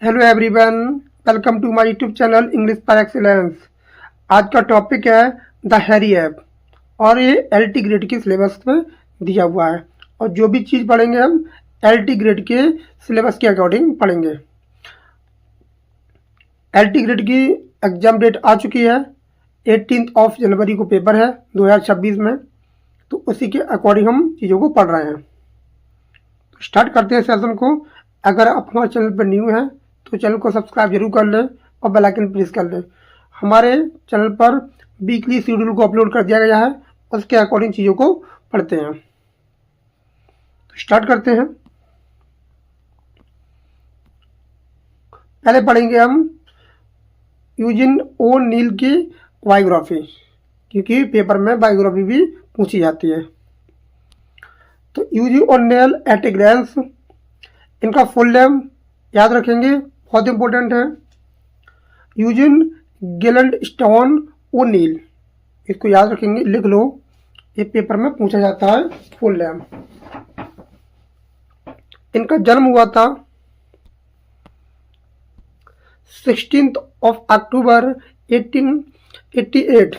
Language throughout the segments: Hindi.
Hello everyone, welcome to my YouTube channel English पर एक्सीलेंस। आज का टॉपिक है द हैरी ऐप और ये एलटी ग्रेड के सिलेबस में दिया हुआ है। और जो भी चीज़ पढ़ेंगे हम एलटी ग्रेड के सिलेबस के अकॉर्डिंग पढ़ेंगे। एलटी ग्रेड की एग्ज़ाम डेट आ चुकी है, 18 जनवरी को पेपर है 2026 में। तो उसी के अकॉर्डिंग हम चीज़ों को पढ़ रहे हैं। तो स्टार्ट करते हैं सेशन को। अगर आप हमारे चैनल पर न्यू हैं तो चैनल को सब्सक्राइब जरूर कर लें और बेल आइकन प्रेस कर लें। हमारे चैनल पर वीकली शेड्यूल को अपलोड कर दिया गया है, उसके अकॉर्डिंग चीज़ों को पढ़ते हैं। तो स्टार्ट करते हैं। पहले पढ़ेंगे हम यूजिन ओ नील की बायोग्राफी, क्योंकि पेपर में बायोग्राफी भी पूछी जाती है। तो Eugene O'Neill at a glance, इनका फुल नेम याद रखेंगे, बहुत इंपॉर्टेंट है। यूजिन गेलंड स्टोन ओ नील, इसको याद रखेंगे, लिख लो, ये पेपर में पूछा जाता है फुल नेम। इनका जन्म हुआ था 16 अक्टूबर 1888,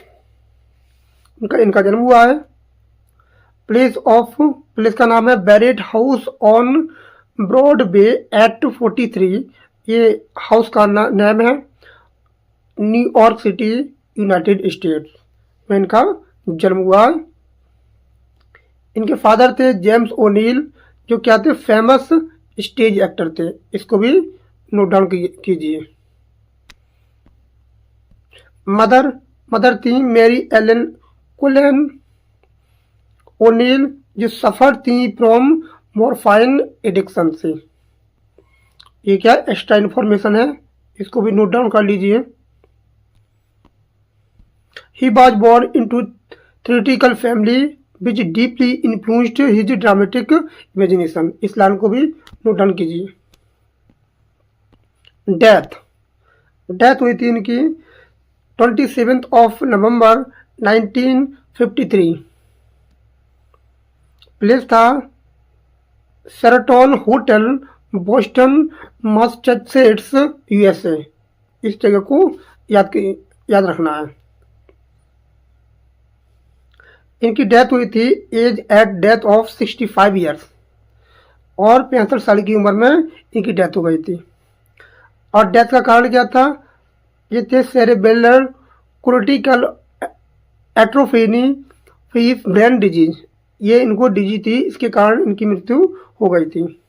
इनका जन्म हुआ है। प्लेस का नाम है Barrett House on Broadway at 43, ये हाउस का नाम है। न्यूयॉर्क सिटी, यूनाइटेड स्टेट्स में इनका जन्म हुआ है। इनके फादर थे जेम्स ओनील, जो क्या थे, फेमस स्टेज एक्टर थे। इसको भी नोट डाउन कीजिए। मदर थी मैरी एलन कोलन ओनील, जो सफ़र थी फ्रॉम मॉर्फाइन एडिक्शन से। ये क्या एक्स्ट्रा इन्फॉर्मेशन है, इसको भी नोट डाउन कर लीजिए। He was born into theatrical family which deeply influenced his dramatic imagination। इस लाइन को भी नोट डाउन कीजिए। डेथ हुई थी इनकी 27 नवंबर 1953। प्लेस था Sheraton hotel, Boston, Massachusetts, USA. इस जगह को याद रखना है। इनकी डेथ हुई थी age at death of 65 years, और 65 साल की उम्र में इनकी डेथ हो गई थी। और डेथ का कारण क्या था, ये थे cerebral cortical atrophy brain disease, ये इनको डिजीज थी, इसके कारण इनकी मृत्यु हो गई थी।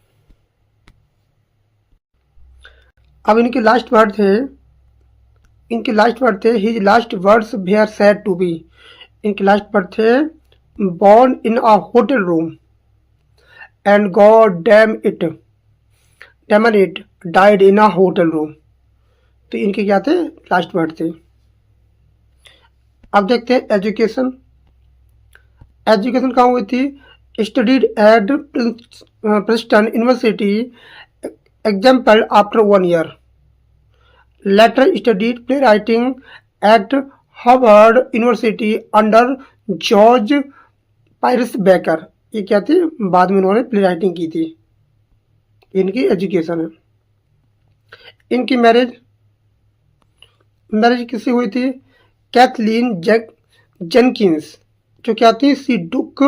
अब इनके लास्ट वर्ड थे his last words were said to be. इनके लास्ट वर्ड थे born in a hotel room and God damn it died in a hotel room. तो इनके क्या थे, लास्ट वर्ड थे। अब देखते हैं एजुकेशन कहाँ हुई थी। Studied at Princeton University, example after 1 year. Later studied play writing at Harvard University under George Pierce Baker. ये क्या थी, बाद में इन्होंने प्ले राइटिंग की थी। इनकी एजुकेशन है। इनकी मैरिज किससे हुई थी, कैथलीन जेनकिंस, जो क्या थी, she took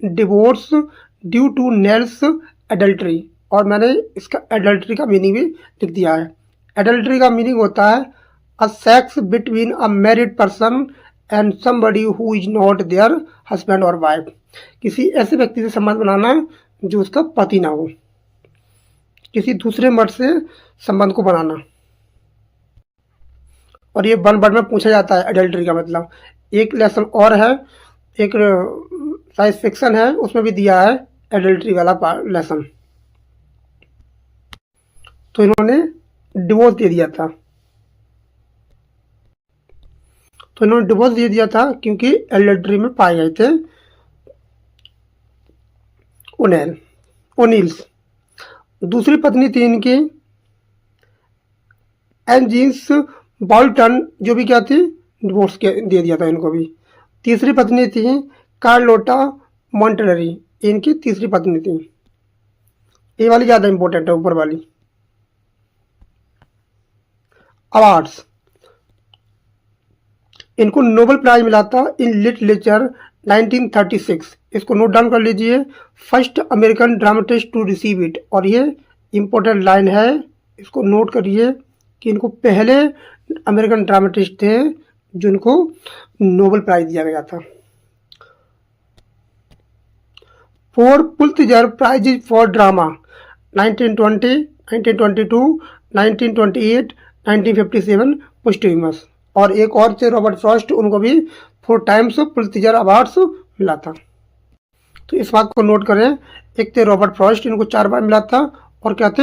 divorce due to Neill's adultery. और मैंने इसका एडल्ट्री का मीनिंग भी लिख दिया है। एडल्ट्री का मीनिंग होता है a sex between a married person and somebody who is not their husband or wife। किसी ऐसे व्यक्ति से संबंध बनाना जो उसका पति ना हो, किसी दूसरे मर्द से संबंध को बनाना। और ये 1 वर्ड में पूछा जाता है एडल्ट्री का मतलब। एक लेसन और है, एक साइंस फिक्शन है, उसमें भी दिया है एडल्ट्री वाला लेसन। तो इन्होंने डिवोर्स दे दिया था। क्योंकि एडल्ट्री में पाए गए थे ओनील्स। दूसरी पत्नी थी इनकी एंजिन्स बॉल्टन, जो भी क्या थी, डिवोर्स दे दिया था इनको भी। तीसरी पत्नी थी कार्लोटा मॉन्टेलरी, इनकी तीसरी पत्नी थी। ये वाली ज़्यादा इंपॉर्टेंट है, ऊपर वाली। अवार्ड्स, इनको नोबेल प्राइज मिला था इन लिटरेचर 1936। इसको नोट डाउन कर लीजिए, first American dramatist to receive it. और ये इम्पोर्टेंट लाइन है, इसको नोट करिए कि इनको पहले अमेरिकन ड्रामेटिस्ट थे जिनको नोबेल प्राइज दिया गया था। Four Pulitzer prizes for drama 1920, 1922, 1928, 1957 posthumous. और एक और थे रॉबर्ट फ्रॉस्ट, उनको भी 4 टाइम्स पुलित्जर अवार्ड्स मिला था। तो इस बात को नोट करें, एक थे रॉबर्ट फ्रॉस्ट, इनको 4 बार मिला था, और क्या थे,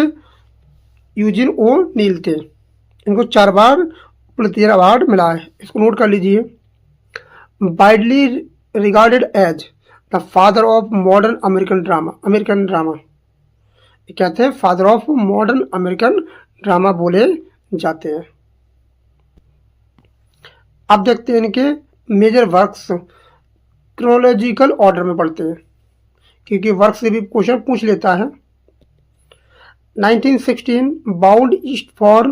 यूजिन ओ नील थे, इनको 4 बार पुलित्जर अवार्ड मिला है। इसको नोट कर लीजिए। Widely regarded as the father of modern American drama, क्या थे, father of modern American drama बोले जाते हैं। अब देखते हैं इनके मेजर वर्क्स, क्रोनोलॉजिकल ऑर्डर में पढ़ते हैं क्योंकि वर्क से भी क्वेश्चन पूछ लेता है। 1916 बाउंड ईस्ट फॉर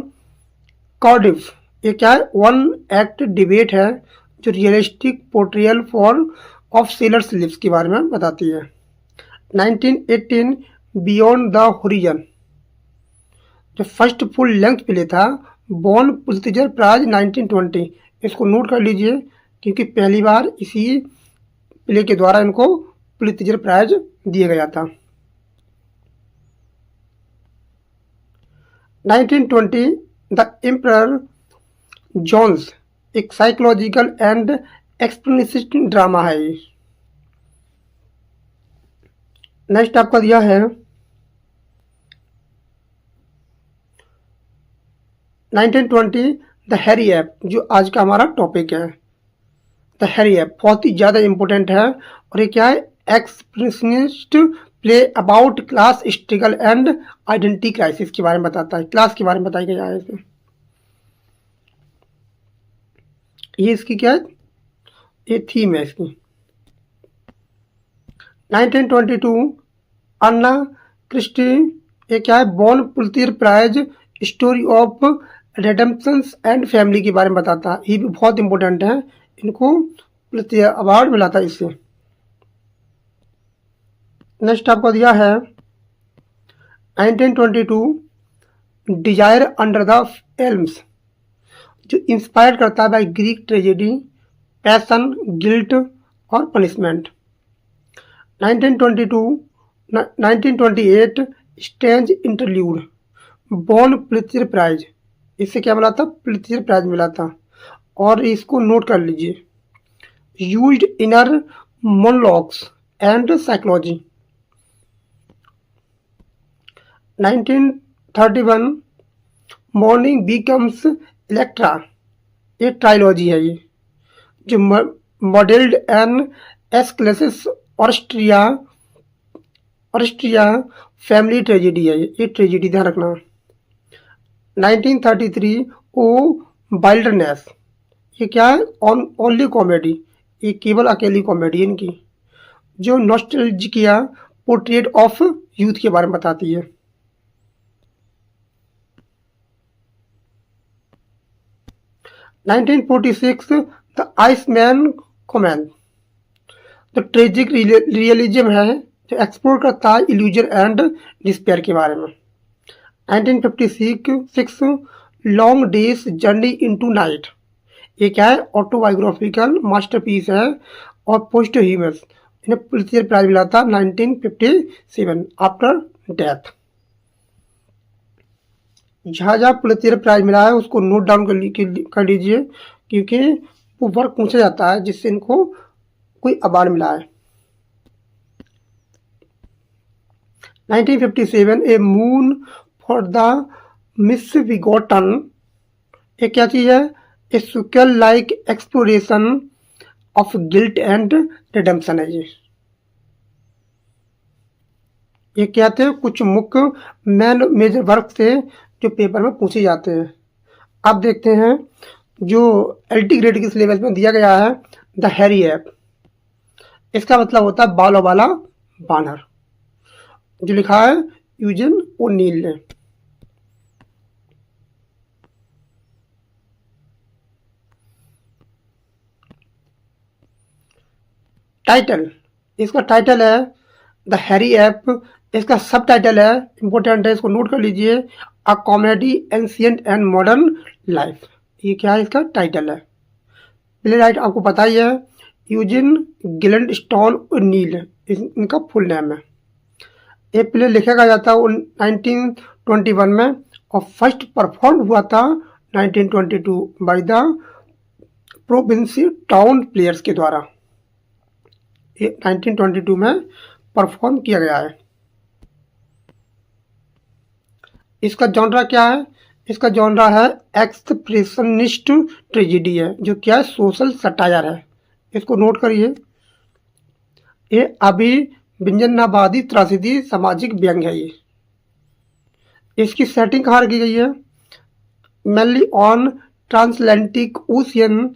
कार्डिफ, ये क्या है, 1 एक्ट डिबेट है जो realistic portrayal for of sailors lives के बारे में बताती है। 1918 बियॉन्ड द होरिजन, जो फर्स्ट फुल लेंथ प्ले था, बॉन पुलित्जर प्राइज 1920। इसको नोट कर लीजिए क्योंकि पहली बार इसी प्ले के द्वारा इनको पुलित्जर प्राइज दिया गया था। 1920 द एम्परर जॉन्स, एक साइकोलॉजिकल एंड एक्सप्लेनेटिव ड्रामा है ये। नेक्स्ट आपका दिया है 1920 द हैरी ऐप, जो आज का हमारा टॉपिक है। द हैरी ऐप बहुत ही ज़्यादा इंपॉर्टेंट है, और ये क्या है, expressionist play about class struggle and identity crisis के बारे में बताता है, क्लास के बारे में बताया गया है इसमें। ये इसकी क्या है, ये थीम है इसकी। 1922 अन्ना क्रिस्टी, ये क्या है, born Pulitzer prize story of redemptions and family के बारे में बताता है। ये भी बहुत इंपॉर्टेंट है, इनको पुलित्जर अवार्ड मिला था इससे। नेक्स्ट आपको दिया है 1922 डिजायर अंडर द एल्म्स, जो इंस्पायर करता है by Greek tragedy, passion, guilt और punishment. 1928 Strange Interlude, born Pulitzer prize, इससे क्या मिला था, पुलित्जर प्राइज मिला था। और इसको नोट कर लीजिए, used inner monologues and psychology. 1931 Mourning Becomes Electra, ये ट्राइलॉजी है ये, जो मॉडल्ड एन एस क्लेसिस ऑस्ट्रिया फैमिली ट्रेजेडी है ये ट्रेजेडी ध्यान रखना। 1933 ओ वाइल्डरनेस, ये क्या है, ओनली कॉमेडी, ये केवल अकेली कॉमेडी इनकी, जो नॉस्टैल्जिया पोर्ट्रेट ऑफ यूथ के बारे में बताती है। 1946 द आइसमैन कॉमेन, तो ट्रेजिक रियलिज्म है जो एक्सप्लोर करता है इल्यूजन एंड डिस्पेयर के बारे में। 1956 long days journey into night, ये क्या है, ऑटोबायोग्राफिकल मास्टरपीस है, और पोस्टह्यूमस, इन्हें पुलित्जर प्राइज मिला था 1957 आफ्टर डेथ। जहाँ जहाँ पुलित्जर प्राइज मिला है उसको नोट डाउन कर लीजिए क्योंकि वो वर्क पूछा जाता है जिससे इनको कोई अवार्ड मिला है। 1957 ए मून फॉर द मिसबिगॉटन, ये क्या चीज़ है, ए सुकल like exploration of guilt and redemption है ये क्या थे, कुछ मुख्य मेजर वर्क थे जो पेपर में पूछे जाते हैं। अब देखते हैं जो एलटी ग्रेड के सिलेबस में दिया गया है, द हैरी ऐप, इसका मतलब होता है बालों वाला बानर, जो लिखा है यूजिन ओनील ने। टाइटल, इसका टाइटल है द हैरी ऐप। इसका सब टाइटल है, इंपॉर्टेंट है, इसको नोट कर लीजिए, a comedy ancient and modern life. ये क्या है, इसका टाइटल है। प्ले राइट आपको पता ही है, यूजिन गिलेंड स्टोन नील इनका फुल नेम है। ये प्ले लिखा गया था 1921 में और फर्स्ट परफॉर्म हुआ था 1922 बाय द प्रोविंसी टाउन प्लेयर्स के द्वारा। ये 1922 में परफॉर्म किया गया है। इसका जॉनरा क्या है, इसका जॉनरा है एक्सप्रेशनिस्ट ट्रेजेडी है, जो क्या है, सोशल सटायर है। इसको नोट करिए, ये अभिव्यंजनावादी त्रासदी सामाजिक व्यंग है। ये इसकी सेटिंग कहाँ रखी गई है, mainly on transatlantic ocean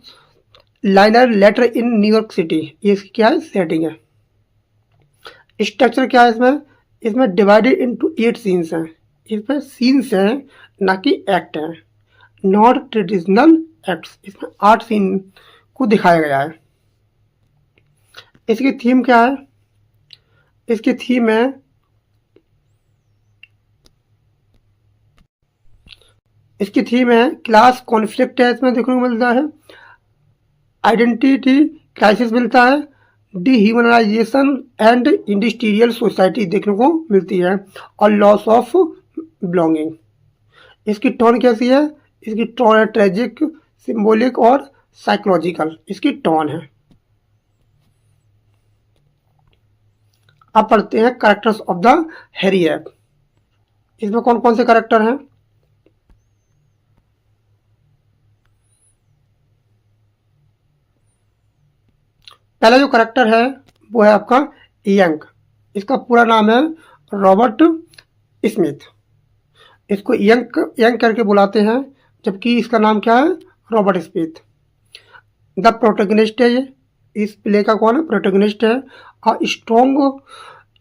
liner letter in New York City. ये इसकी क्या है, सेटिंग है। स्ट्रक्चर क्या है इसमें, इसमें डिवाइडेड इनटू 8 सीन्स हैं। इसमें सीन्स हैं, ना कि एक्ट हैं, नॉट ट्रेडिशनल एक्ट्स। इसमें 8 सीन को दिखाया गया है। इसकी थीम क्या है, इसकी थीम है क्लास कॉन्फ्लिक्ट है, इसमें देखने को मिलता है। आइडेंटिटी क्राइसिस मिलता है, डिह्यूमनाइजेशन एंड इंडस्ट्रियल सोसाइटी देखने को मिलती है, और लॉस ऑफ बिलोंगिंग। इसकी टोन कैसी है, इसकी टोन है ट्रेजिक, सिंबॉलिक और साइकोलॉजिकल, इसकी टोन है। अब पढ़ते हैं characters of the Harry app. इसमें कौन कौन से कैरेक्टर हैं, पहला जो करेक्टर है वो है आपका यंग। इसका पूरा नाम है रॉबर्ट स्मिथ। इसको यंग करके बुलाते हैं, जबकि इसका नाम क्या है, रॉबर्ट स्मिथ। द प्रोटैगनिस्ट है ये, इस प्ले का कौन है, प्रोटैगनिस्ट है। अ स्ट्रॉन्ग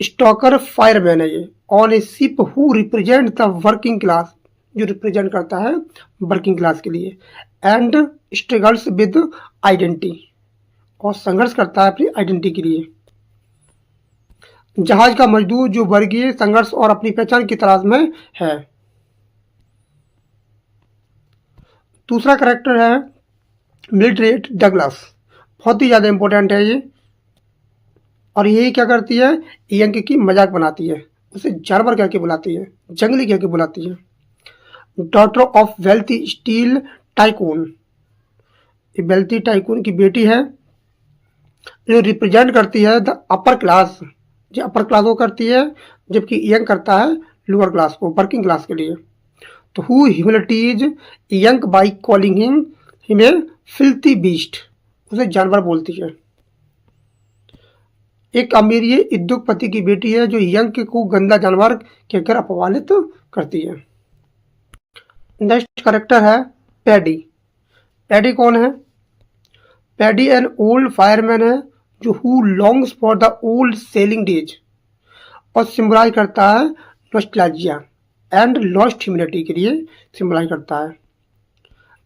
स्टॉकर फायरमैन है ये, on A ship who represent the working class, जो रिप्रेजेंट करता है वर्किंग क्लास के लिए, एंड स्ट्रगल्स विद आइडेंटिटी, और संघर्ष करता है अपनी आइडेंटिटी के लिए। जहाज का मजदूर जो वर्गीय संघर्ष और अपनी पहचान की तलाश में है। दूसरा करैक्टर है मिल्ड्रेड डगलस, बहुत ही ज़्यादा इंपॉर्टेंट है ये, और यही क्या करती है, यंग की मजाक बनाती है, उसे जानवर कह के बुलाती है, जंगली कह के बुलाती है। Daughter of wealthy steel tycoon, wealthy tycoon की बेटी है, जो रिप्रेजेंट करती है द अपर क्लास, जो अपर क्लास को करती है, जबकि यंग करता है लोअर क्लास को, वर्किंग क्लास के लिए। तो who humiliates Yank by calling him a filthy beast, उसे जानवर बोलती है। एक अमीर उद्योगपति की बेटी है, जो यंग को गंदा जानवर कहकर अपमानित करती है। नेक्स्ट कैरेक्टर है पैडी। पैडी कौन है, पैडी एन ओल्ड फायरमैन है, जो who longs for the old selling days, और सिम्बलाइज करता है नॉस्टैल्जिया एंड लॉस्ट ह्यूमैनिटी के लिए सिम्बलाइज करता है।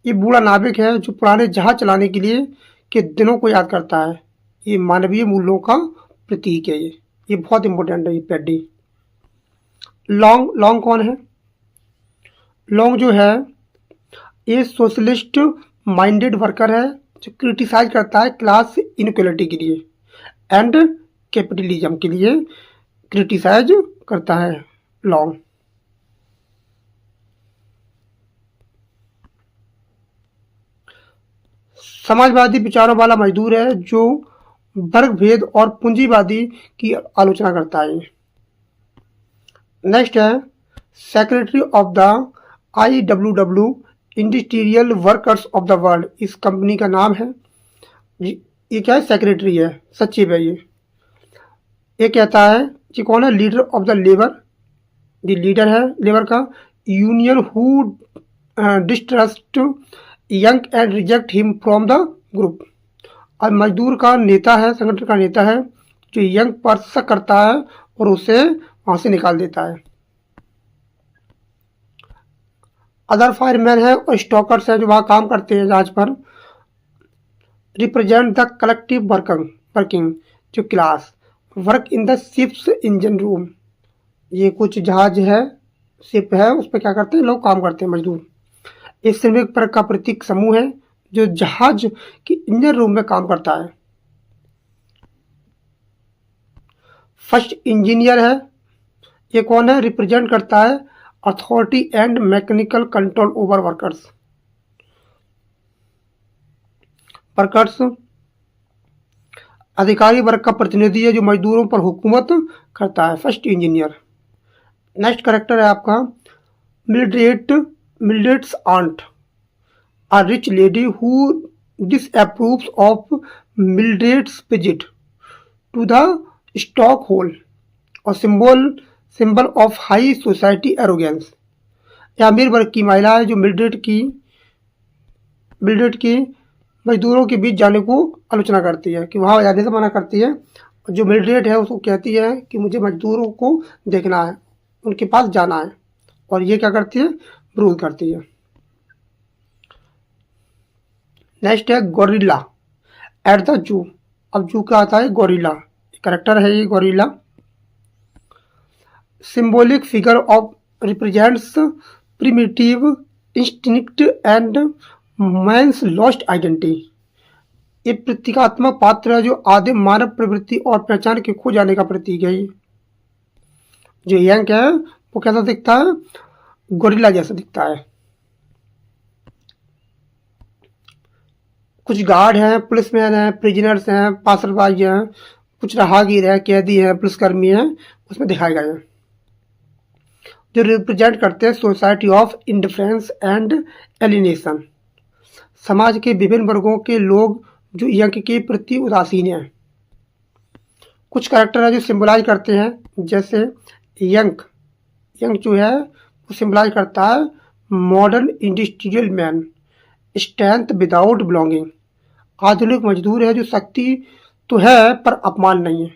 ये बूढ़ा नाविक है, जो पुराने जहाज चलाने के लिए के दिनों को याद करता है। ये मानवीय मूल्यों का प्रतीक है। ये बहुत इंपॉर्टेंट है ये पैडी। लॉन्ग कौन है, लॉन्ग जो है ये सोशलिस्ट माइंडेड वर्कर है, जो क्रिटिसाइज करता है क्लास इनइक्वालिटी के लिए एंड कैपिटलिज्म के लिए क्रिटिसाइज करता है लॉन्ग। समाजवादी विचारों वाला मजदूर है, जो वर्ग भेद और पूंजीवादी की आलोचना करता है। नेक्स्ट है secretary of the IWW industrial workers of the world. इस कंपनी का नाम है, ये क्या है, सेक्रेटरी है, सचिव है ये कहता है कि कौन है, लीडर ऑफ द लेबर, ये लीडर है लेबर का। Union who distrust young and reject him from the group, और मजदूर का नेता है, संगठन का नेता है, जो यंग पर शक करता है और उसे वहां से निकाल देता है। अदर फायरमैन है और स्टॉकर्स है, जो वहाँ काम करते हैं जहाज पर। रिप्रेजेंट द कलेक्टिव वर्किंग, जो class work in the ships engine room, ये कुछ जहाज है, शिप है, उस पर क्या करते हैं लोग, काम करते हैं मजदूर। एक श्रमिक वर्ग का प्रतीक समूह है जो जहाज की इंजन रूम में काम करता है। फर्स्ट इंजीनियर है, ये कौन है, रिप्रेजेंट करता है authority and mechanical control over workers. Workers अधिकारी वर्ग का प्रतिनिधि है जो मजदूरों पर हुकूमत करता है, फर्स्ट इंजीनियर। नेक्स्ट करेक्टर है आपका Mildred's aunt, a rich lady who disapproves of Mildred's visit to the stock hole, और symbol of high society arrogance. यह अमीर वर्ग की महिला है जो मिल्ड्रेड की मजदूरों के बीच जाने को आलोचना करती है, कि वहाँ जाने से मना करती है। जो मिल्ड्रेड है उसको कहती है कि मुझे मजदूरों को देखना है, उनके पास जाना है, और ये क्या करती है, विरोध करती है। नेक्स्ट है गोरिल्ला एट द जू। अब जू का आता है गोरिल्ला, करेक्टर है ये gorilla. Symbolic figure of represents primitive instinct and man's lost identity. ये प्रतीकात्मक पात्र है जो आदिम मानव प्रवृत्ति और पहचान के खो जाने का प्रतीक है। ये जो यंग है वो कैसा दिखता है, गोरिल्ला जैसा दिखता है। कुछ गार्ड हैं, पुलिसमैन हैं, प्रिजनर्स हैं, पासरबाई हैं, कुछ राहगीर हैं, कैदी हैं, पुलिसकर्मी हैं, उसमें दिखाए गए हैं जो रिप्रेजेंट करते हैं society of indifference and alienation, समाज के विभिन्न वर्गों के लोग जो यंग के प्रति उदासीन हैं। कुछ कैरेक्टर है जो सिंबलाइज करते हैं, जैसे यंग जो है वो सिंबलाइज करता है modern industrial man, strength without belonging. आधुनिक मजदूर है जो शक्ति तो है पर अपमान नहीं है,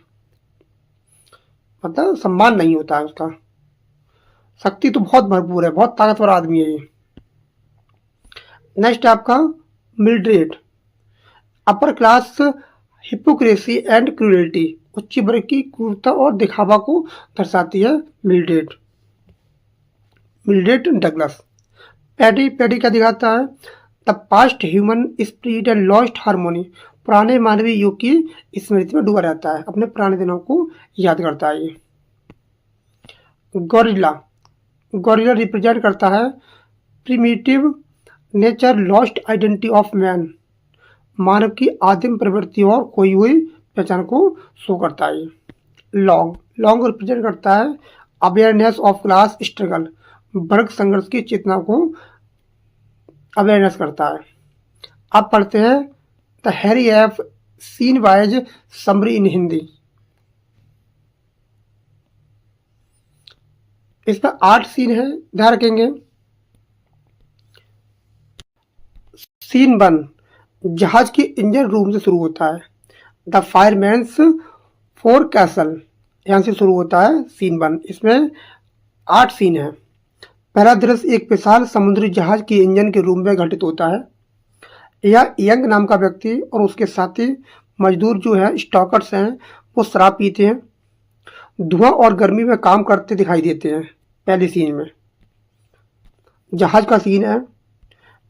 मतलब सम्मान नहीं होता है उसका, शक्ति तो बहुत भरपूर है, बहुत ताकतवर आदमी है ये। नेक्स्ट है आपका Mildred, upper class hypocrisy and cruelty, उच्च वर्ग की क्रूरता और दिखावा को दर्शाती है मिल्ड्रेड डगलस। पैडी क्या दिखाता है, the past human spirit and lost harmony, पुराने मानवीय युग की स्मृति में डूबा रहता है, अपने पुराने दिनों को याद करता है ये। गोरिल्ला रिप्रेजेंट करता है primitive nature lost identity of man, मानव की आदिम प्रवृत्ति और खोई हुई पहचान को शो करता है। लॉन्ग रिप्रेजेंट करता है अवेयरनेस ऑफ क्लास स्ट्रगल, वर्ग संघर्ष की चेतना को अवेयरनेस करता है। अब पढ़ते हैं the Hairy Ape scene wise summary in Hindi. इसमें 8 सीन है, ध्यान रखेंगे। सीन 1 जहाज के इंजन रूम से शुरू होता है, द फायरमैन्स फोर कैसल, यहाँ से शुरू होता है सीन 1। इसमें 8 सीन है। पहला दृश्य एक विशाल समुद्री जहाज के इंजन के रूम में घटित होता है। यह यंग नाम का व्यक्ति और उसके साथी मजदूर जो है स्टॉकर्स हैं, वो शराब पीते हैं, धुआं और गर्मी में काम करते दिखाई देते हैं। पहले सीन में जहाज का सीन है,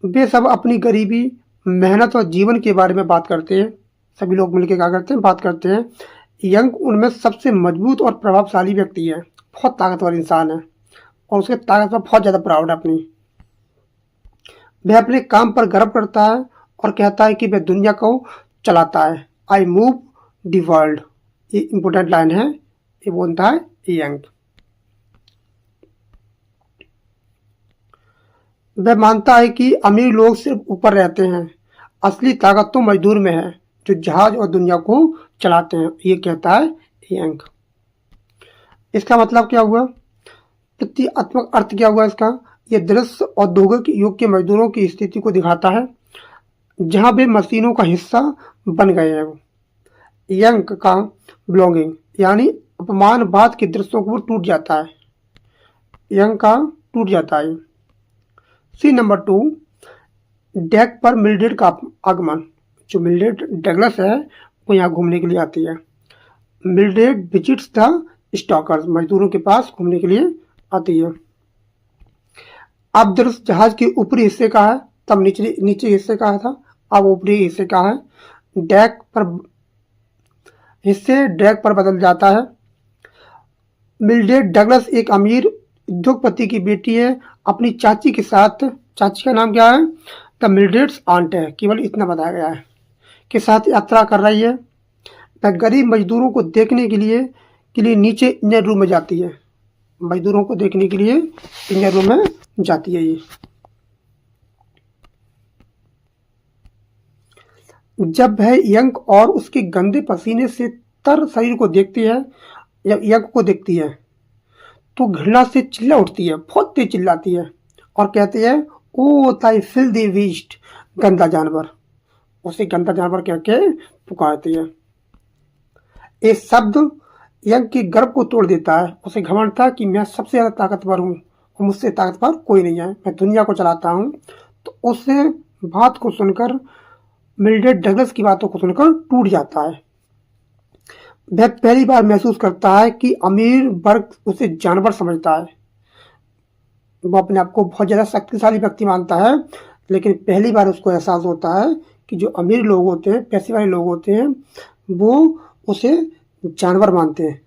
वे सब अपनी गरीबी, मेहनत और जीवन के बारे में बात करते हैं। सभी लोग मिलकर क्या करते हैं, बात करते हैं। यंग उनमें सबसे मजबूत और प्रभावशाली व्यक्ति है, बहुत ताकतवर इंसान है और उसके ताकत पर बहुत ज़्यादा प्राउड है अपनी। वह अपने काम पर गर्व करता है और कहता है कि वह दुनिया को चलाता है। आई मूव द वर्ल्ड, ये इंपॉर्टेंट लाइन है, ये बोलता है यंग। वह मानता है कि अमीर लोग सिर्फ ऊपर रहते हैं, असली ताकत तो मजदूर में है जो जहाज और दुनिया को चलाते हैं, ये कहता है यंग। इसका मतलब क्या हुआ, प्रतीकात्मक अर्थ क्या हुआ इसका, ये दृश्य औद्योगिक युग के मजदूरों की स्थिति को दिखाता है जहां वे मशीनों का हिस्सा बन गए हैं। यंग का बिलोंगिंग यानी अपमानवाद के दृश्यों को टूट जाता है, यंग का टूट जाता है। सी नंबर 2 डेक पर मिल्ड्रेड का आगमन। जो मिल्ड्रेड डगलस है वो यहाँ घूमने के लिए आती है। मिल्ड्रेड विजिट्स द स्टॉकर्स, मजदूरों के पास घूमने के लिए आती है। अब दृश्य जहाज के ऊपरी हिस्से का है, तब नीचे नीचे हिस्से का था, अब ऊपरी हिस्से का है। डेक पर हिस्से डेक पर बदल जाता है। मिल्ड्रेड डगलस एक अमीर उद्योगपति की बेटी है, अपनी चाची के साथ, चाची का नाम क्या है, द मिल्ड्रेड्स आंट है, केवल इतना बताया गया है, के साथ यात्रा कर रही है। वह गरीब मजदूरों को देखने के लिए नीचे इंजन रूम में जाती है। मजदूरों को देखने के लिए इंजन रूम में जाती है। ये जब वह यंग और उसके गंदे पसीने से तर शरीर को देखती है, यंग को देखती है, तो घृणा से चिल्ला उठती है, बहुत तेज चिल्लाती है और कहती है, ओ ताई फिल्दी बीस्ट, गंदा जानवर। उसे गंदा जानवर कह के पुकारती है। ये शब्द यंग के गर्व को तोड़ देता है। उसे घमंड था कि मैं सबसे ज्यादा ताकतवर हूँ और मुझसे ताकतवर कोई नहीं है, मैं दुनिया को चलाता हूँ। तो उसे बात को सुनकर, मिल्ड्रेड डगलस की बातों को सुनकर टूट जाता है। वह पहली बार महसूस करता है कि अमीर वर्ग उसे जानवर समझता है। वो अपने आप को बहुत ज़्यादा शक्तिशाली व्यक्ति मानता है, लेकिन पहली बार उसको एहसास होता है कि जो अमीर लोग होते हैं, पैसे वाले लोग होते हैं, वो उसे जानवर मानते हैं।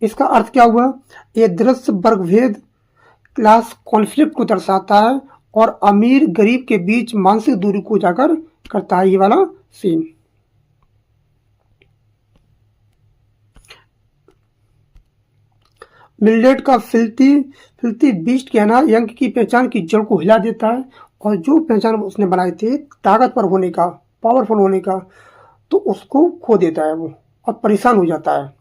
इसका अर्थ क्या हुआ? ये दृश्य वर्गभेद, क्लास कॉन्फ्लिक्ट को दर्शाता है और अमीर गरीब के बीच मानसिक दूरी को उजागर करता है, ये वाला सीन। मिल्ड्रेड का फिल्थी बीस्ट कहना यंग की पहचान की जड़ को हिला देता है, और जो पहचान उसने बनाई थी ताकतवर होने का, पावरफुल होने का, तो उसको खो देता है वो और परेशान हो जाता है।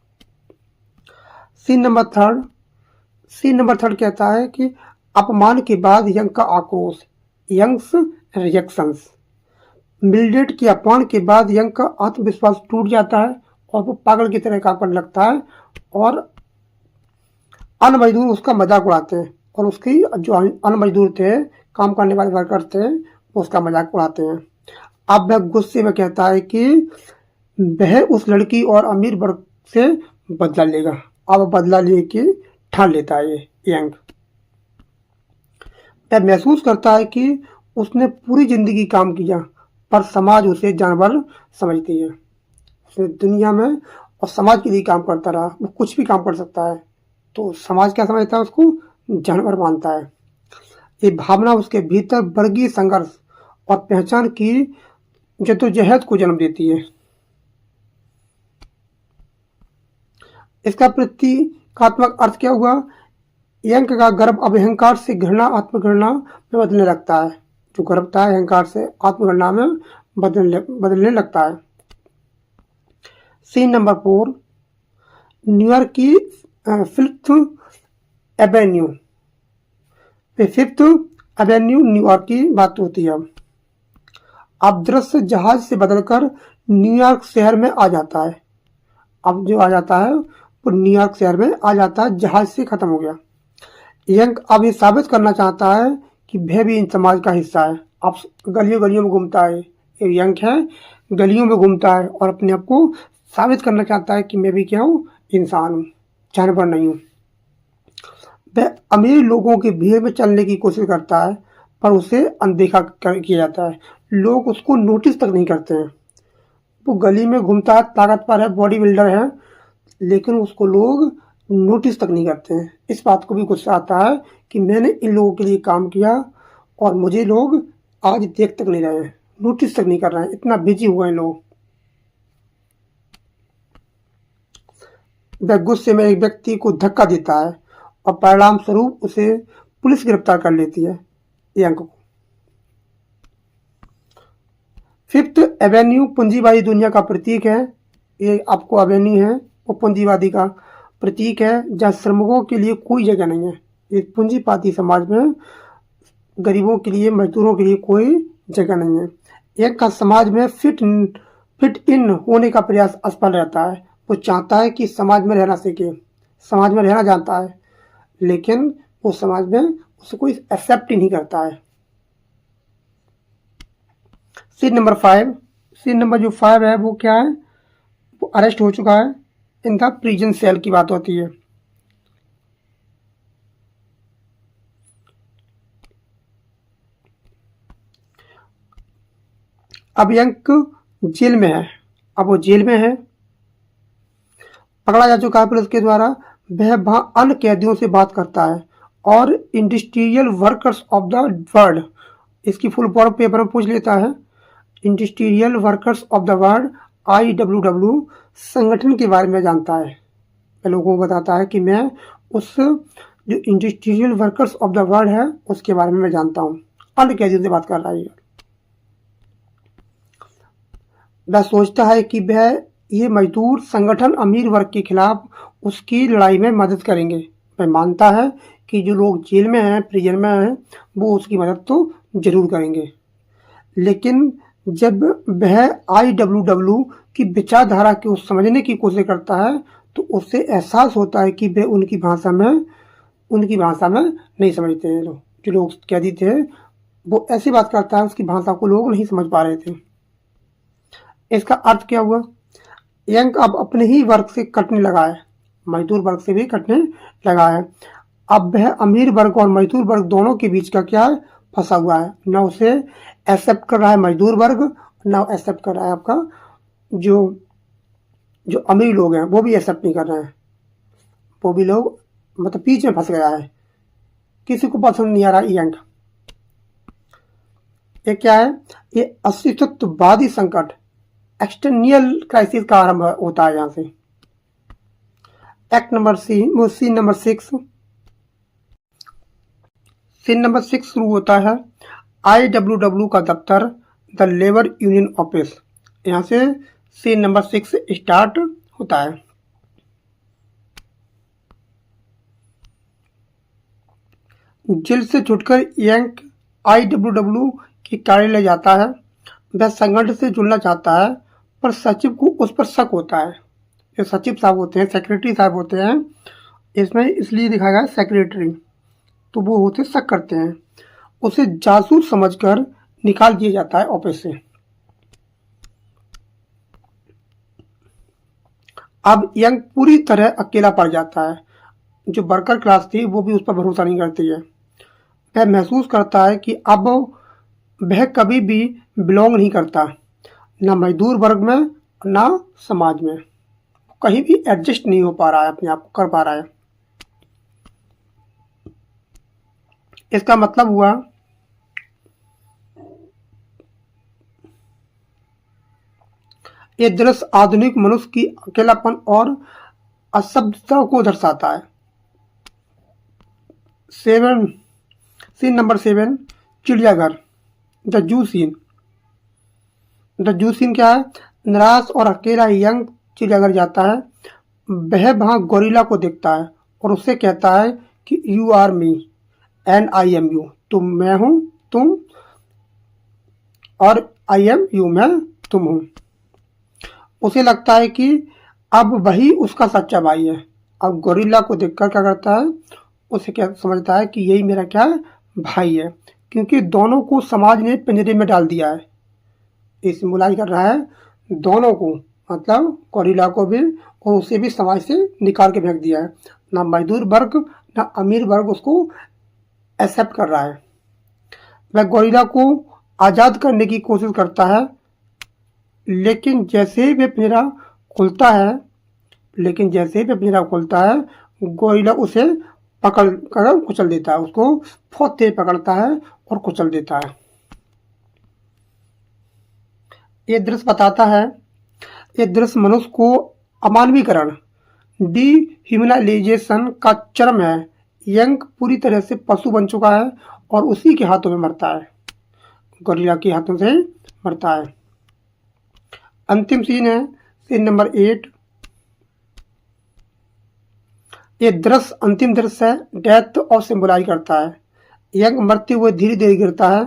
सीन नंबर थर्ड कहता है कि अपमान के बाद यंग का आक्रोश, यंग्स रिएक्शंस। मिल्ड्रेड के अपमान के बाद यंग का आत्मविश्वास टूट जाता है और वो पागल की तरह काम करने लगता है, और अन्य मजदूर उसका मजाक उड़ाते हैं, और उसकी जो अन्य मजदूर थे, काम करने वाले वर्कर थे, वो उसका मजाक उड़ाते हैं। अब वह गुस्से में कहता है कि वह उस लड़की और अमीर वर्ग से बदला लेगा। अब बदला लेके ठान लेता है ये यंग। वह महसूस करता है कि उसने पूरी जिंदगी काम किया, पर समाज उसे जानवर समझती है। उसने दुनिया में और समाज के लिए काम करता रहा, वो कुछ भी काम कर सकता है, तो समाज क्या समझता है, उसको जानवर मानता है। ये भावना उसके भीतर वर्गीय संघर्ष और पहचान की जद्दोजहद को जन्म देती है। इसका प्रतीकात्मक अर्थ क्या हुआ? यंग का गर्व अब अहंकार से घृणा, आत्मघृणा में बदलने लगता है। जो गर्व था अहंकार से आत्मघृणा में बदलने लगता है। सीन नंबर 4, न्यूयॉर्क की फिफ्थ एवेन्यू न्यूयॉर्क की बात होती है। अब दृश्य जहाज से बदलकर न्यूयॉर्क शहर में आ जाता है। अब जो आ जाता है वो न्यूयॉर्क शहर में आ जाता है, जहाज से खत्म हो गया। यंग अब ये साबित करना चाहता है कि वह भी इन समाज का हिस्सा है। अब गलियों गलियों में घूमता है, ये यंग है, गलियों में घूमता है और अपने आप को साबित करना चाहता है कि मैं भी क्या हूँ, इंसान हूँ, जानवर नहीं हूँ। वह अमीर लोगों की भीड़ में चलने की कोशिश करता है, पर उसे अनदेखा किया जाता है। लोग उसको नोटिस तक नहीं करते हैं। वो गली में घूमता है, ताकतवर है, बॉडी बिल्डर है, लेकिन उसको लोग नोटिस तक नहीं करते हैं। इस बात को भी गुस्सा आता है कि मैंने इन लोगों के लिए काम किया और मुझे लोग आज देख तक नहीं रहे हैं, नोटिस तक नहीं कर रहे हैं, इतना बिजी हुए हैं लोग। वह गुस्से में एक व्यक्ति को धक्का देता है और परिणाम स्वरूप उसे पुलिस गिरफ्तार कर लेती है, यंग को। फिफ्थ एवेन्यू पूंजीवादी दुनिया का प्रतीक है। ये आपको एवेन्यू है, वो पूंजीवादी का प्रतीक है, जहाँ श्रमिकों के लिए कोई जगह नहीं है। ये पूंजीवादी समाज में गरीबों के लिए, मजदूरों के लिए कोई जगह नहीं है। एक का समाज में फिट इन होने का प्रयास असफल रहता है। वो चाहता है कि समाज में रहना सीखे, समाज में रहना जानता है, लेकिन वो समाज में उसे कोई एक्सेप्ट ही नहीं करता है। सीन नंबर 5 है वो क्या है? वो अरेस्ट हो चुका है इन द प्रिजन सेल की बात होती है। अब यंग जेल में है, अब वो जेल में है, पकड़ा जा चुका है पुलिस के द्वारा। वह वहां अन्य कैदियों से बात करता है और industrial workers of the world, इसकी फुल फॉर्म पेपर में पूछ लेता है। Industrial workers of the world IWW संगठन के बारे में जानता है। मैं लोगों को बताता है कि मैं उस जो industrial workers of the world है उसके बारे में मैं जानता हूँ। अन्य कैदियों से बात कर रहा है। वह सोचता है कि वह ये मजदूर संगठन अमीर वर्ग के खिलाफ उसकी लड़ाई में मदद करेंगे। वह मानता है कि जो लोग जेल में हैं, प्रिजन में हैं, वो उसकी मदद तो जरूर करेंगे। लेकिन जब वह IWW की विचारधारा को समझने की कोशिश करता है तो उससे एहसास होता है कि वह उनकी भाषा में नहीं समझते हैं। लोग जो लोग कैदी थे वो ऐसी बात करता है, उसकी भाषा को लोग नहीं समझ पा रहे थे। इसका अर्थ क्या हुआ? यंग अब अपने ही वर्ग से कटने लगा है, मजदूर वर्ग से भी कटने लगा है। अब वह अमीर वर्ग और मजदूर वर्ग दोनों के बीच का क्या है, फंसा हुआ है। ना उसे एक्सेप्ट कर रहा है मजदूर वर्ग, ना एक्सेप्ट कर रहा है आपका जो जो अमीर लोग हैं वो भी एक्सेप्ट नहीं कर रहे हैं। वो भी लोग मतलब बीच में फंस गया है, किसी को पसंद नहीं आ रहा यंग। ये क्या है? ये अस्तित्ववादी संकट, एक्सटर्नियल क्राइसिस का आरंभ होता है यहाँ से। एक्ट नंबर सीन नंबर 6 शुरू होता है। IWW का दफ्तर, द लेबर यूनियन ऑफिस, यहाँ से सीन नंबर 6 स्टार्ट होता है। जेल से छुटकर यंग IWW की कार्यालय जाता है। वह संगठन से जुड़ना चाहता है पर सचिव को उस पर शक होता है। जो सचिव साहब होते हैं, सेक्रेटरी साहब होते हैं, इसमें इसलिए दिखाया गया सेक्रेटरी, तो वो होते शक करते हैं। उसे जासूस समझकर निकाल दिया जाता है ऑफिस से। अब यंग पूरी तरह अकेला पड़ जाता है। जो वर्कर क्लास थी वो भी उस पर भरोसा नहीं करती है। वह महसूस करता है कि अब वह कभी भी बिलोंग नहीं करता, ना मजदूर वर्ग में ना समाज में। कहीं भी एडजस्ट नहीं हो पा रहा है, अपने आप को कर पा रहा है। इसका मतलब हुआ ये दृश्य आधुनिक मनुष्य की अकेलापन और असभ्यता को दर्शाता है। सीन नंबर 7 चिड़ियाघर, the zoo scene. The zoo scene क्या है? निराश और अकेला यंग चिड़ियाघर जाता है। वह वहां गोरिल्ला को देखता है और उससे कहता है कि you are me and I am you, तुम मैं हूं तुम, और आई एम यू मैं तुम हूं। उसे लगता है कि अब वही उसका सच्चा भाई है। अब गोरिल्ला को देखकर क्या करता है, उसे क्या समझता है कि यही मेरा क्या है, भाई है, क्योंकि दोनों को समाज ने पिंजरे में डाल दिया है। ये सिम्बलाइज कर रहा है दोनों को, मतलब गोरिल्ला को भी और उसे भी समाज से निकाल के फेंक दिया है। ना मजदूर वर्ग ना अमीर वर्ग उसको एक्सेप्ट कर रहा है। वह गोरिल्ला को आज़ाद करने की कोशिश करता है, लेकिन जैसे ही वह पिंजरा खुलता है गोरिल्ला उसे पकड़ कर कुचल देता है। उसको बहुत तेज पकड़ता है और कुचल देता है। ये दृश्य मनुष्य को अमानवीकरण, डिह्यूमनाइजेशन का चरम है। यंग पूरी तरह से पशु बन चुका है और उसी के हाथों में मरता है, गोरिल्ला के हाथों से मरता है। अंतिम सीन है सीन नंबर 8। ये दृश्य अंतिम दृश्य है, डेथ ऑफ सिंबलाइज करता है। यंग मरते हुए धीरे धीरे गिरता है।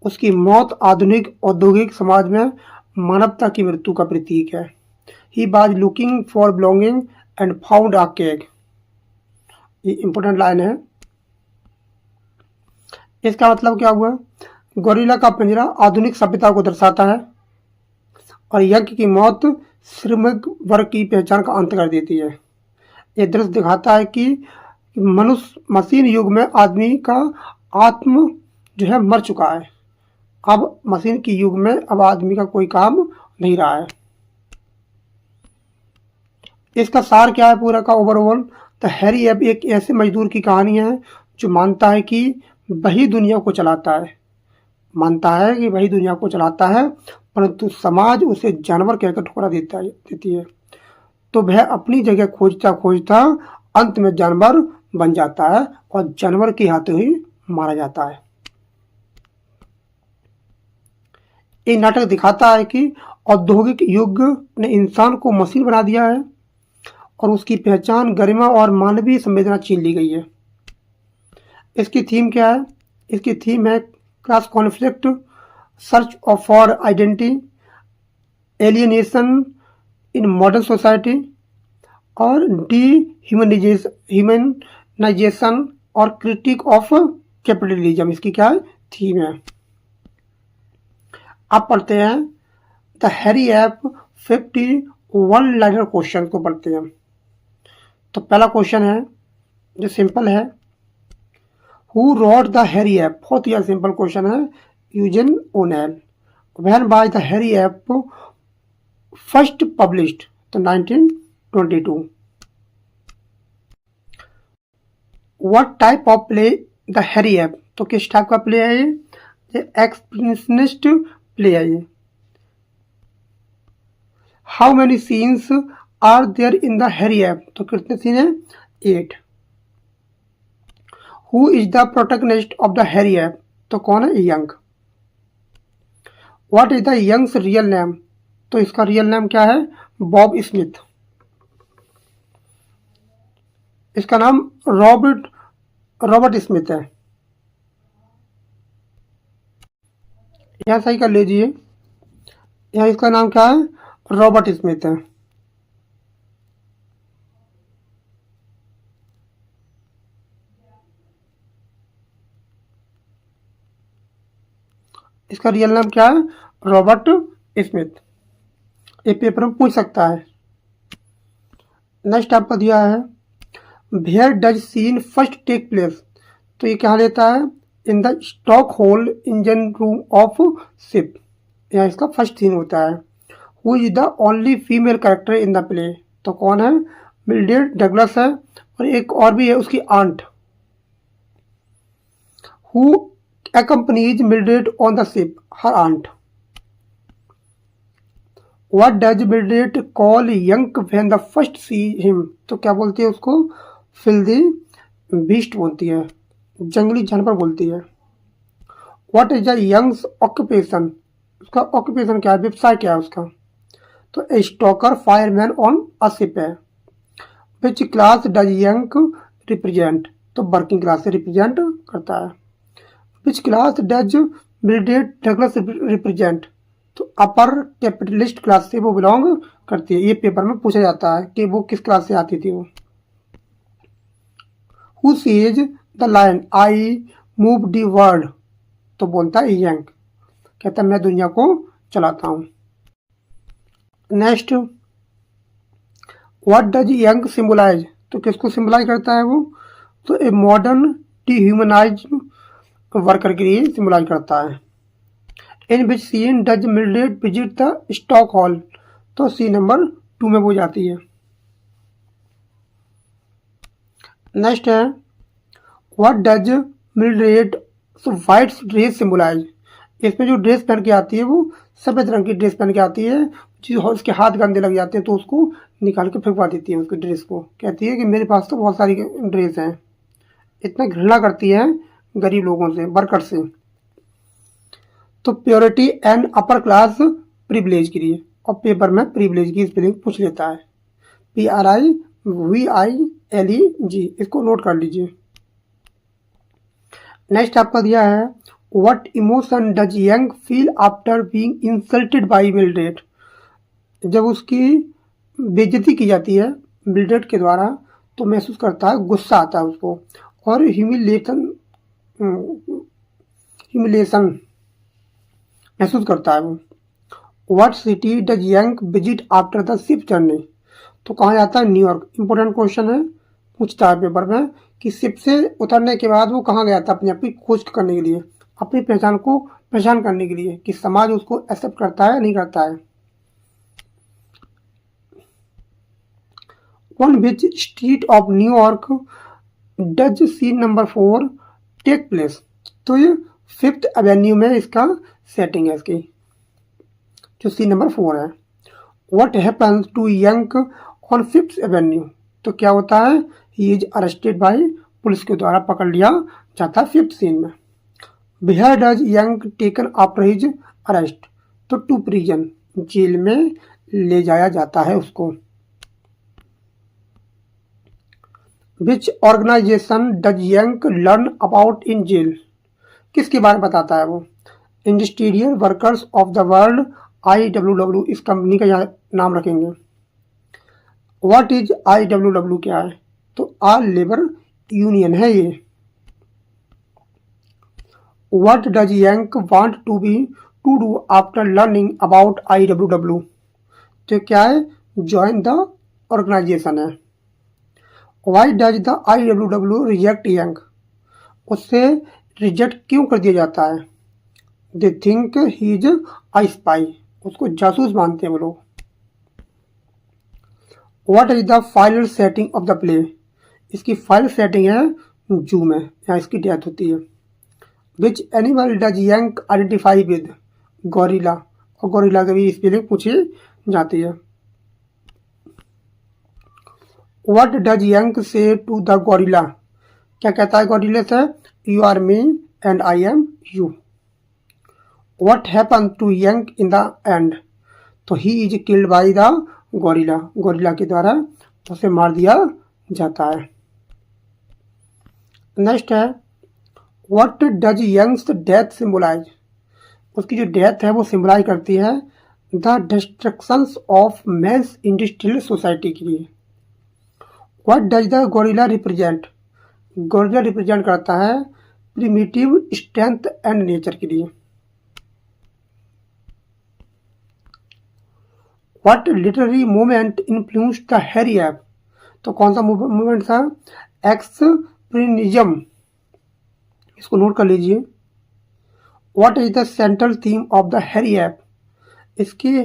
उसकी मौत आधुनिक औद्योगिक समाज में मानवता की मृत्यु का प्रतीक है। He was looking for belonging and found a cake. ये इंपॉर्टेंट लाइन है। इसका मतलब क्या हुआ? गोरिल्ला का पिंजरा आधुनिक सभ्यता को दर्शाता है और यज्ञ की मौत श्रमिक वर्ग की पहचान का अंत कर देती है। ये दृश्य दिखाता है कि मनुष्य मशीन युग में आदमी का आत्म जो है मर चुका है। अब मशीन की युग में अब आदमी का कोई काम नहीं रहा है। इसका सार क्या है पूरा का ओवरऑल? द हैरी एब एक ऐसे मजदूर की कहानी है जो मानता है कि वही दुनिया को चलाता है, परंतु समाज उसे जानवर कहकर ठुकरा देती है। तो वह अपनी जगह खोजता खोजता अंत में जानवर बन जाता है और जानवर के हाथों ही मारा जाता है। ये नाटक दिखाता है कि औद्योगिक युग ने इंसान को मशीन बना दिया है और उसकी पहचान, गरिमा और मानवीय संवेदना छीन ली गई है। इसकी थीम क्या है? इसकी थीम है class conflict, search for identity, alienation in modern society और ह्यूमनाइजेशन और क्रिटिक ऑफ कैपिटलिज्म। इसकी क्या है? थीम है। अब पढ़ते हैं the Harry app 51 liner question को पढ़ते हैं। तो पहला क्वेश्चन है जो सिंपल है, who wrote the Harry ape? बहुत ही सिंपल क्वेश्चन है, Eugene O'Neill. When by the Harry ape first published? तो 1922। What type of play the Harry app? तो किस टाइप का प्ले है ये एक्सप्रेशनिस्ट प्ले है ये। How many scenes are there in the Harry app? तो कितने सीन है? 8। Who is the protagonist of the Harry app? तो कौन है? Yank. What is the Yank's real name? तो इसका रियल नेम क्या है? Bob Smith. इसका नाम रॉबर्ट स्मिथ है। यह सही कर लीजिए, यह इसका नाम क्या है? रॉबर्ट स्मिथ है। इसका रियल नाम क्या है? Robert Smith. ये पेपर में पूछ सकता है। नेक्स्ट आपका दिया है where does scene first take place? तो ये क्या लेता है? In the stokehole engine room of ship. यहाँ इसका फर्स्ट सीन होता है। Who is the only female character in the play? तो कौन है? मिल्ड्रेड डगलस है और एक और भी है उसकी aunt. Who accompanies Mildred on the ship? Her aunt. What does Mildred call young when the first see him? तो क्या बोलती है उसको? filthy beast बोलती है, जंगली जानवर बोलती है। What is the young's occupation? उसका occupation क्या है? व्यवसाय क्या है उसका? तो a stalker fireman on a ship है। Which class does young represent? तो वर्किंग क्लास से रिप्रेजेंट करता है। Which class does Mildred Douglas represent? तो अपर कैपिटलिस्ट क्लास से वो बिलोंग करती है। ये पेपर में पूछा जाता है कि वो किस क्लास से आती थी वो। Who says the line I move the world? तो बोलता है यंग, कहता है मैं दुनिया को चलाता हूँ। Next, What does young symbolize? तो किसको सिम्बलाइज करता है वो? तो ए मॉडर्न डिह्यूमनाइज्ड वर्कर के लिए सिम्बलाइज करता है। In which scene does Mildred visit the stokehold? तो सी नंबर 2 में वो जाती है। नेक्स्ट है what does Mildred white dress symbolise? इसमें जो ड्रेस पहन के आती है वो सफेद रंग की ड्रेस पहन के आती है। जो उसके हाथ गंदे लग जाते हैं तो उसको निकाल के फेंकवा देती है उसकी ड्रेस को। कहती है कि मेरे पास तो बहुत सारी ड्रेस हैं। इतना घृणा करती है गरीब लोगों से, वर्कर से। तो purity and upper class privilege के लिए, और पेपर में प्रिविलेज की स्पेलिंग पूछ लेता है, PRIVILEG। इसको नोट कर लीजिए। नेक्स्ट आपका दिया है what emotion does Yank feel after being insulted by Mildred? जब उसकी बेइज्जती की जाती है मिल्ड्रेड के द्वारा तो महसूस करता है, गुस्सा आता है उसको और ह्यूमिलेशन महसूस करता है वो। What city does Yank visit after the ship journey? तो कहाँ जाता है? न्यूयॉर्क। इंपॉर्टेंट क्वेश्चन है, पूछता है पेपर में कि शिप से उतरने के बाद वो कहाँ गया था अपनी आप की खोज करने के लिए, अपनी पहचान करने के लिए कि समाज उसको एक्सेप्ट करता है या नहीं करता है। On which street of New York does scene number 4 take place? तो ये 5th एवेन्यू में इसका सेटिंग है इसकी, जो सीन नंबर 4 है। What happens to Yank on 5th avenue? तो क्या होता है? He is arrested by, police के द्वारा पकड़ लिया जाता है 5th सीन में। Where does Yank taken after his arrest? तो टू प्रिजन, जेल में ले जाया जाता है उसको। Which organisation does Yank learn about in जेल? किसके बारे में बताता है वो? Industrial workers of the world, IWW इस कंपनी का यहाँ नाम रखेंगे। व्हाट इज IWW क्या है? तो ऑल लेबर यूनियन है ये। What does Yank want to do after learning about IWW? तो क्या है? ज्वाइन द ऑर्गेनाइजेशन है। Why does the IWW reject Yank? उससे रिजेक्ट क्यों कर दिया जाता है? They think he is a spy, उसको जासूस मानते हैं वो लोग। What is the final setting of the play? इसकी फाइनल सेटिंग है जू में, यहाँ इसकी डेथ होती है। Which animal does Yank identify with? Gorilla, और गौरीला के भी स्पेलिंग पूछी जाती है। What does Yank say to the gorilla? क्या कहता है गौरीले से? You are me and I am you. What happen to Yank in the end? तो he is killed by the gorilla, gorilla के द्वारा उसे मार दिया जाता है। नेक्स्ट है, what does Yank's death symbolise? उसकी जो डेथ है वो सिंबलाइज करती है the destructions of mains industrial society के लिए। What does the gorilla represent? Gorilla represent करता है प्रिमिटिव स्ट्रेंथ एंड नेचर के लिए। What literary movement influenced the Harry app? तो कौन सा मूवमेंट था? एक्सप्रेनिज्म, इसको नोट कर लीजिए। What is the central theme of the Harry app? इसकी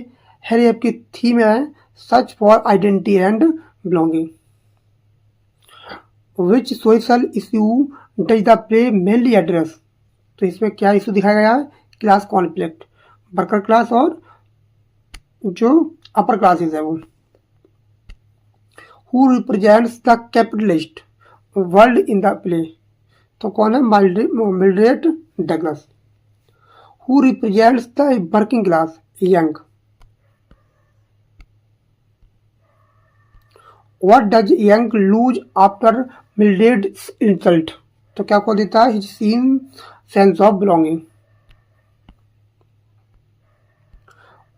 हैरी ऐप की थीम है search for identity and belonging. Which social issue does the play mainly address? तो इसमें क्या इशू दिखाया गया है? क्लास कॉन्फ्लिक्ट, वर्कर क्लास और जो अपर क्लासेस है वो। Who represents the capitalist world in the play? तो कौन है? Mildred Douglas. Who represents the working class? Yank. What does Yank lose after Mildred's insult? तो क्या खोल देता है? His seen sense of belonging.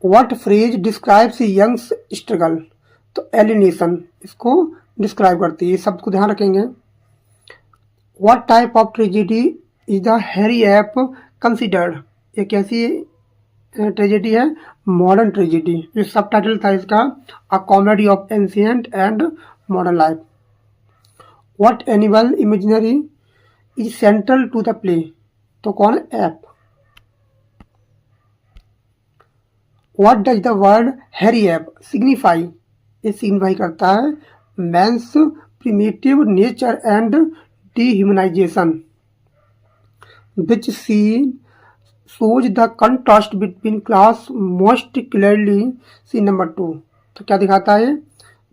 What phrase describes Yank's struggle? तो एलिनेशन इसको डिस्क्राइब करती है, शब्द को ध्यान रखेंगे। What type of tragedy is the Harry Ape considered? ये कैसी ट्रेजेडी है? Modern tragedy. जो सब टाइटल था इसका, a comedy of ancient and modern life. What animal imaginary is central to the play? तो कौन है? Ape. What does the word hairy ape signify? ये सिग्निफाई करता है man's primitive nature and dehumanization. Which scene shows the contrast between class most clearly? Scene number 2। तो क्या दिखाता है?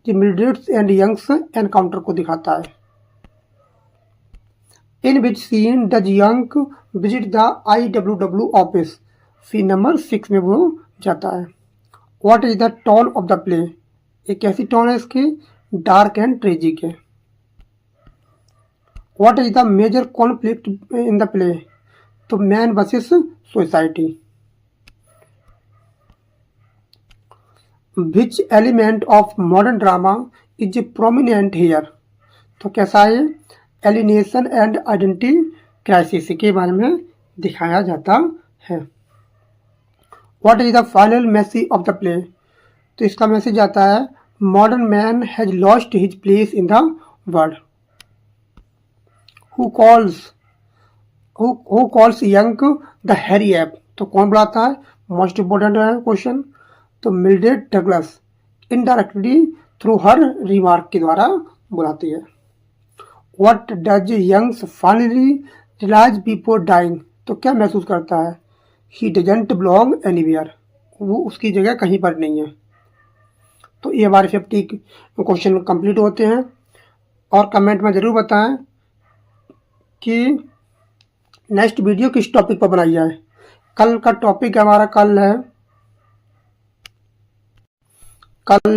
कि मिल्ड्रेड्स एंड यंग्स एनकाउंटर को दिखाता है। In which scene does Yank visit the IWW office? Scene number 6 में वो जाता है। What is the tone of the play? एक कैसी टोन है इसकी? डार्क एंड ट्रेजिक है। What is the major conflict in the play? तो man versus society. Which element of modern drama is prominent here? तो कैसा है? एलिनेशन एंड आइडेंटिटी क्राइसिस के बारे में दिखाया जाता है। What is the final message of the play? तो इसका मैसेज आता है modern man has lost his place in the world. Who calls Yank the Harry app? तो कौन बुलाता है? मोस्ट इम्पोर्टेंट है क्वेश्चन। तो Mildred Douglas indirectly through her remark के द्वारा बुलाती है। What does Yank's finally realise before dying? तो क्या महसूस करता है? ही डजंट बिलोंग एनीवेयर, वो उसकी जगह कहीं पर नहीं है। तो ये हमारे 50 क्वेश्चन कंप्लीट होते हैं। और कमेंट में ज़रूर बताएं कि नेक्स्ट वीडियो किस टॉपिक पर बनाई जाए। कल का टॉपिक हमारा कल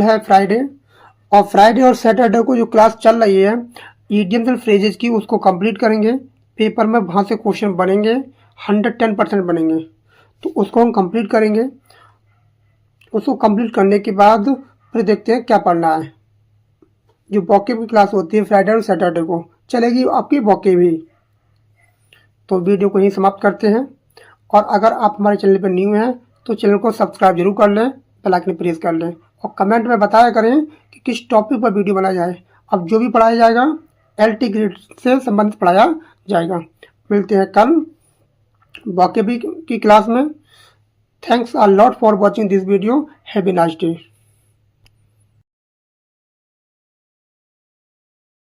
है फ्राइडे, और फ्राइडे और सैटरडे को जो क्लास चल रही है इडियम्स एंड फ्रेजेस की, उसको कंप्लीट करेंगे। पेपर में वहाँ से क्वेश्चन बनेंगे, 110% बनेंगे, तो उसको हम कंप्लीट करेंगे। उसको कंप्लीट करने के बाद फिर देखते हैं क्या पढ़ना है। जो वोकेब की क्लास होती है फ्राइडे और सैटरडे को चलेगी आपकी वोकेब भी। तो वीडियो को यहीं समाप्त करते हैं। और अगर आप हमारे चैनल पर न्यू हैं तो चैनल को सब्सक्राइब जरूर कर लें, बेल आइकन प्रेस कर लें, और कमेंट में बताया करें कि किस टॉपिक पर वीडियो बनाया जाए। अब जो भी पढ़ाया जाएगा LT ग्रेड से संबंधित पढ़ाया जाएगा। मिलते हैं कल वोकेब की क्लास में। Thanks a lot for watching this video. Have a nice day.